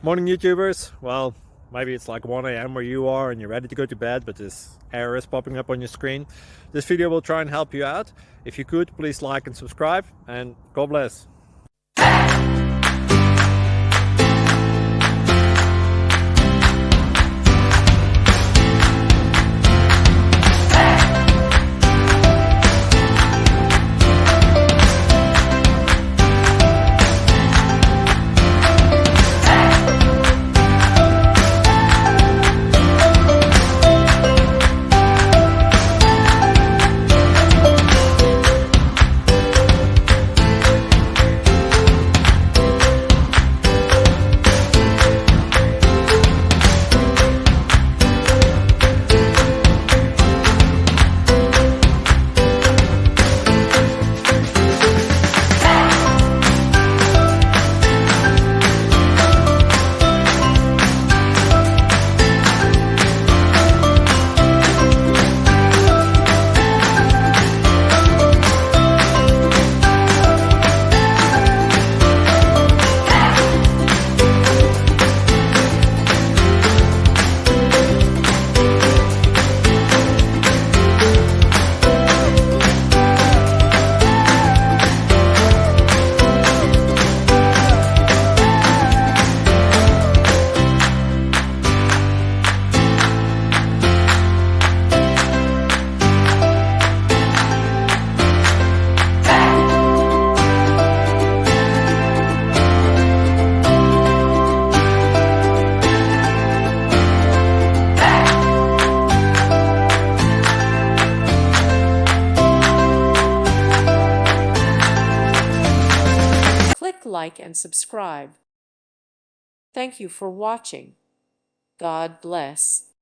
Morning YouTubers. Well, maybe it's like 1 a.m. where you are and you're ready to go to bed, but this error is popping up on your screen. This video will try and help you out. If you could, please like and subscribe, and God bless. Click like and subscribe. Thank you for watching. God bless.